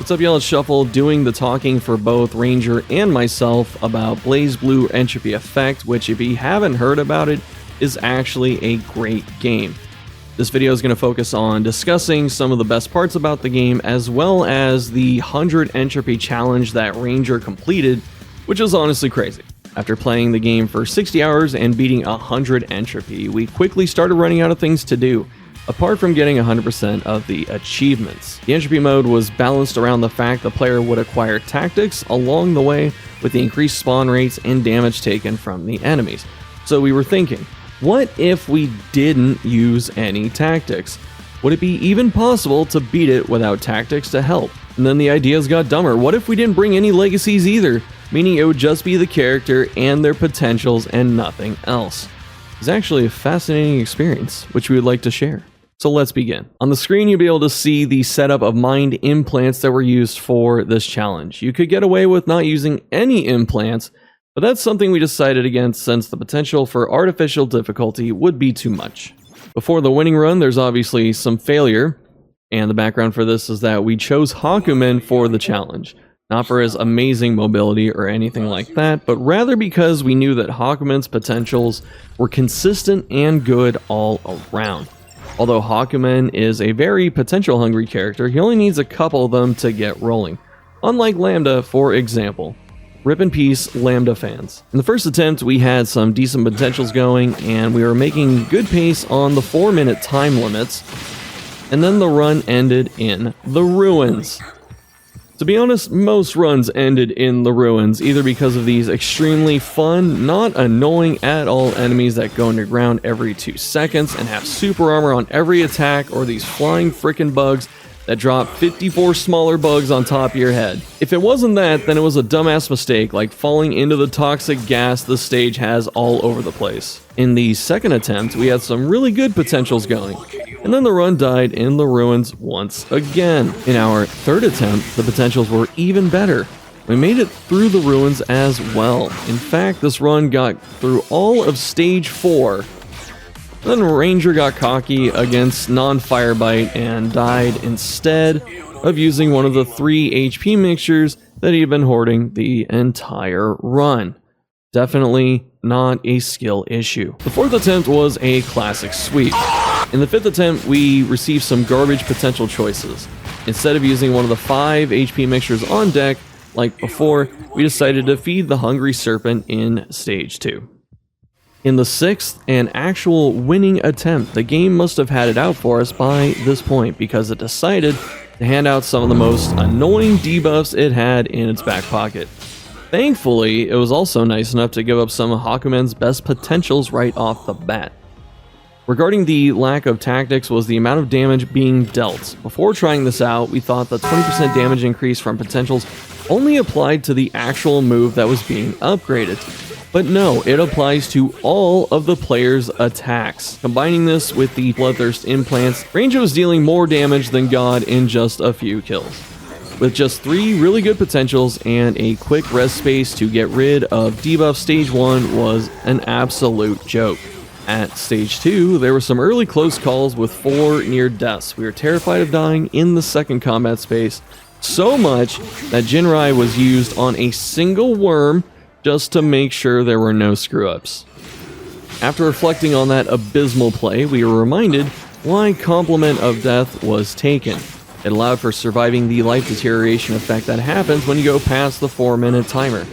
What's up, y'all? It's Shuffle doing the talking for both Ranger and myself about Blazblue Entropy Effect, which, if you haven't heard about it, is actually a great game. This video is going to focus on discussing some of the best parts about the game, as well as the 100 Entropy challenge that Ranger completed, which is honestly crazy. After playing the game for 60 hours and beating 100 Entropy, we quickly started running out of things to do, apart from getting 100% of the achievements. The Entropy mode was balanced around the fact the player would acquire tactics along the way with the increased spawn rates and damage taken from the enemies. So we were thinking, what if we didn't use any tactics? Would it be even possible to beat it without tactics to help? And then the ideas got dumber. What if we didn't bring any legacies either? Meaning it would just be the character and their potentials and nothing else. It's actually a fascinating experience, which we would like to share. So let's begin. On the screen, you'll be able to see the setup of mind implants that were used for this challenge. You could get away with not using any implants, but that's something we decided against since the potential for artificial difficulty would be too much. Before the winning run, there's obviously some failure, and the background for this is that we chose Hakumen for the challenge. Not for his amazing mobility or anything like that, but rather because we knew that Hakumen's potentials were consistent and good all around. Although Hakumen is a very potential-hungry character, he only needs a couple of them to get rolling. Unlike Lambda, for example. Rip in peace, Lambda fans. In the first attempt, we had some decent potentials going, and we were making good pace on the 4-minute time limits, and then the run ended in the ruins. To be honest, most runs ended in the ruins, either because of these extremely fun, not annoying at all enemies that go underground every 2 seconds and have super armor on every attack, or these flying frickin' bugs that drop 54 smaller bugs on top of your head. If it wasn't that, then it was a dumbass mistake, like falling into the toxic gas the stage has all over the place. In the second attempt, we had some really good potentials going, and then the run died in the ruins once again. In our third attempt, the potentials were even better. We made it through the ruins as well. In fact, this run got through all of stage 4. Then Ranger got cocky against non-Firebite and died instead of using one of the 3 HP mixtures that he'd been hoarding the entire run. Definitely not a skill issue. The fourth attempt was a classic sweep. In the fifth attempt, we received some garbage potential choices. Instead of using one of the 5 HP mixtures on deck, like before, we decided to feed the Hungry Serpent in stage 2. In the sixth and actual winning attempt, the game must have had it out for us by this point, because it decided to hand out some of the most annoying debuffs it had in its back pocket. Thankfully, it was also nice enough to give up some of Hakumen's best potentials right off the bat. Regarding the lack of tactics was the amount of damage being dealt. Before trying this out, we thought the 20% damage increase from potentials only applied to the actual move that was being upgraded. But no, it applies to all of the player's attacks. Combining this with the Bloodthirst implants, Ranger was dealing more damage than God in just a few kills. With just 3 really good potentials and a quick rest space to get rid of debuff, stage 1 was an absolute joke. At stage 2, there were some early close calls with 4 near deaths. We were terrified of dying in the second combat space, so much that Jinrai was used on a single worm just to make sure there were no screw-ups. After reflecting on that abysmal play, we were reminded why Complement of Death was taken. It allowed for surviving the life deterioration effect that happens when you go past the 4-minute timer,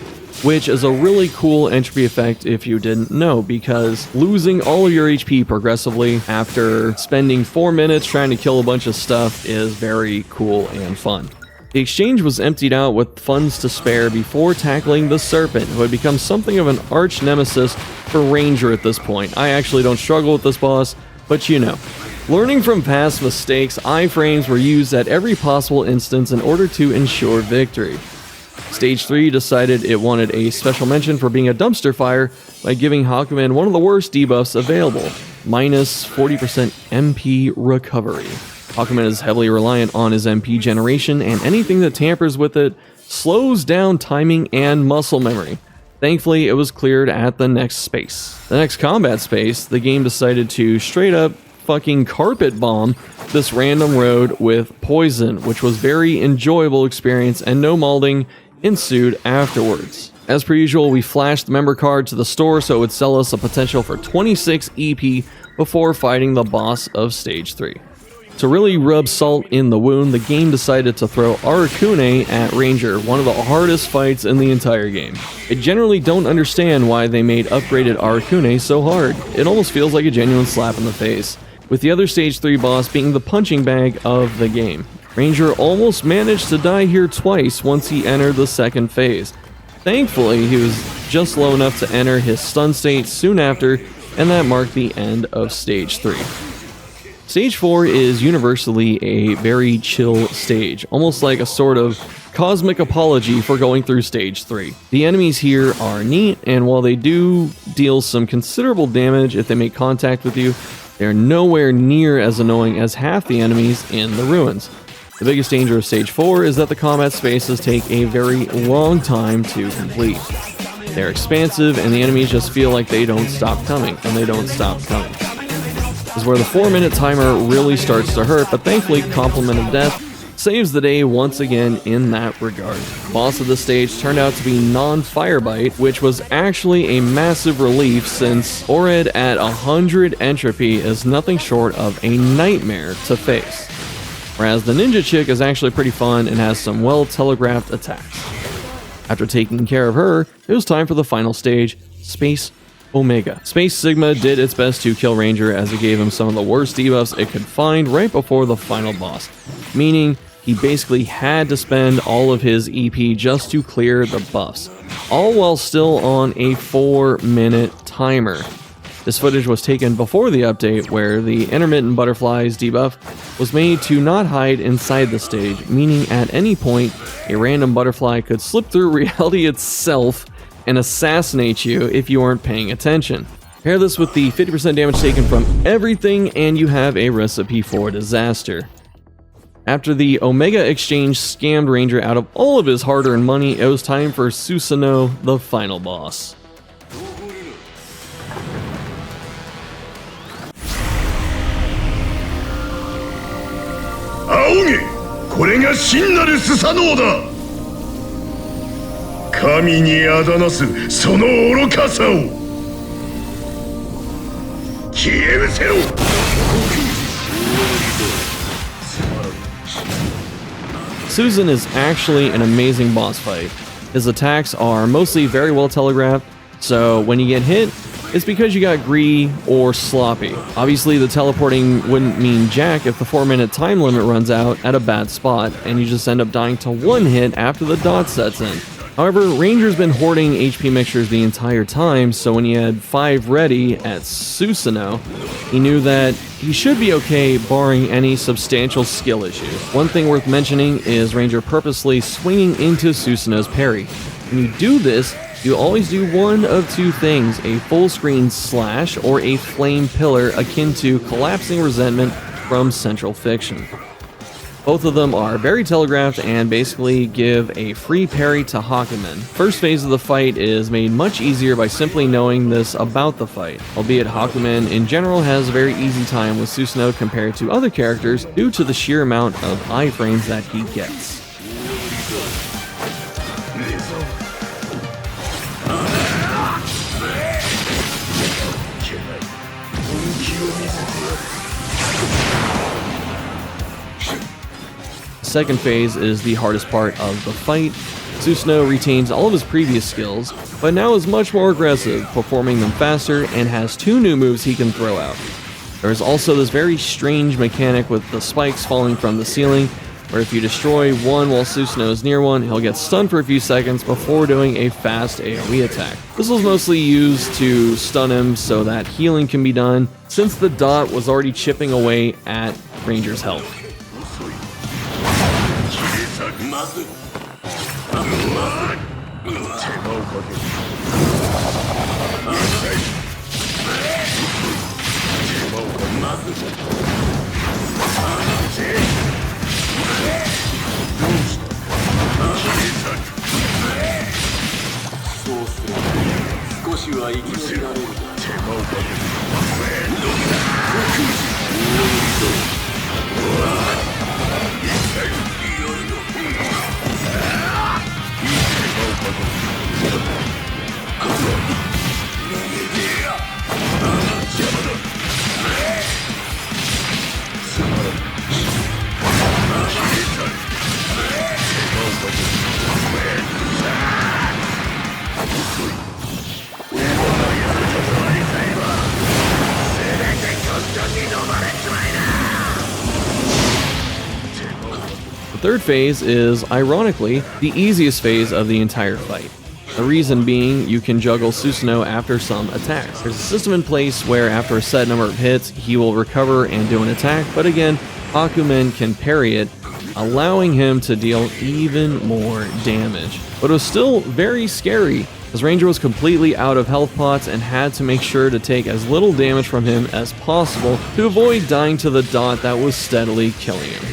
which is a really cool entropy effect if you didn't know, because losing all of your HP progressively after spending 4 minutes trying to kill a bunch of stuff is very cool and fun. The exchange was emptied out with funds to spare before tackling the Serpent, who had become something of an arch nemesis for Ranger at this point. I actually don't struggle with this boss, but you know. Learning from past mistakes, iframes were used at every possible instance in order to ensure victory. Stage 3 decided it wanted a special mention for being a dumpster fire by giving Hakumen one of the worst debuffs available, minus 40% MP recovery. Hakumen is heavily reliant on his MP generation, and anything that tampers with it slows down timing and muscle memory. Thankfully, it was cleared at the next space. The next combat space, the game decided to straight up fucking carpet bomb this random road with poison, which was very enjoyable experience, and no malding ensued afterwards. As per usual, we flashed the member card to the store so it would sell us a potential for 26 EP before fighting the boss of Stage 3. To really rub salt in the wound, the game decided to throw Arakune at Ranger, one of the hardest fights in the entire game. I generally don't understand why they made upgraded Arakune so hard. It almost feels like a genuine slap in the face, with the other Stage 3 boss being the punching bag of the game. Ranger almost managed to die here twice once he entered the second phase. Thankfully, he was just low enough to enter his stun state soon after, and that marked the end of Stage 3. Stage 4 is universally a very chill stage, almost like a sort of cosmic apology for going through Stage 3. The enemies here are neat, and while they do deal some considerable damage if they make contact with you, they're nowhere near as annoying as half the enemies in the ruins. The biggest danger of Stage 4 is that the combat spaces take a very long time to complete. They're expansive, and the enemies just feel like they don't stop coming, and they don't stop coming. This is where the 4-minute timer really starts to hurt, but thankfully Complement of Death saves the day once again in that regard. The boss of the stage turned out to be non-Firebite, which was actually a massive relief since Ored at 100 entropy is nothing short of a nightmare to face. Whereas the Ninja Chick is actually pretty fun and has some well-telegraphed attacks. After taking care of her, it was time for the final stage, Space Omega. Space Sigma did its best to kill Ranger as it gave him some of the worst debuffs it could find right before the final boss, meaning he basically had to spend all of his EP just to clear the buffs, all while still on a 4-minute timer. This footage was taken before the update where the intermittent butterflies debuff was made to not hide inside the stage, meaning at any point a random butterfly could slip through reality itself and assassinate you if you aren't paying attention. Pair this with the 50% damage taken from everything and you have a recipe for disaster. After the Omega Exchange scammed Ranger out of all of his hard-earned money, it was time for Susanoo, the final boss. Aoge! これが真なるスサノオだ! 神にあだなすその愚かさを消え失せろ Susan is actually an amazing boss fight. His attacks are mostly very well telegraphed, so when you get hit, it's because you got greedy or sloppy. Obviously, the teleporting wouldn't mean jack if the 4-minute time limit runs out at a bad spot, and you just end up dying to one hit after the dot sets in. However, Ranger's been hoarding HP mixtures the entire time, so when he had 5 ready at Susanoo, he knew that he should be okay barring any substantial skill issues. One thing worth mentioning is Ranger purposely swinging into Susanoo's parry. When you do this, you always do one of two things, a full screen slash or a flame pillar akin to collapsing resentment from Central Fiction. Both of them are very telegraphed and basically give a free parry to Hakumen. First phase of the fight is made much easier by simply knowing this about the fight, albeit Hakumen in general has a very easy time with Susanoo compared to other characters due to the sheer amount of iframes that he gets. Second phase is the hardest part of the fight. Susanoo retains all of his previous skills, but now is much more aggressive, performing them faster, and has 2 new moves he can throw out. There is also this very strange mechanic with the spikes falling from the ceiling, where if you destroy one while Susanoo is near one, he'll get stunned for a few seconds before doing a fast AoE attack. This was mostly used to stun him so that healing can be done, since the dot was already chipping away at Ranger's health. The third phase is, ironically, the easiest phase of the entire fight. The reason being, you can juggle Susanoo after some attacks. There's a system in place where after a set number of hits, he will recover and do an attack, but again, Hakumen can parry it, allowing him to deal even more damage. But it was still very scary, as Ranger was completely out of health pots and had to make sure to take as little damage from him as possible to avoid dying to the dot that was steadily killing him.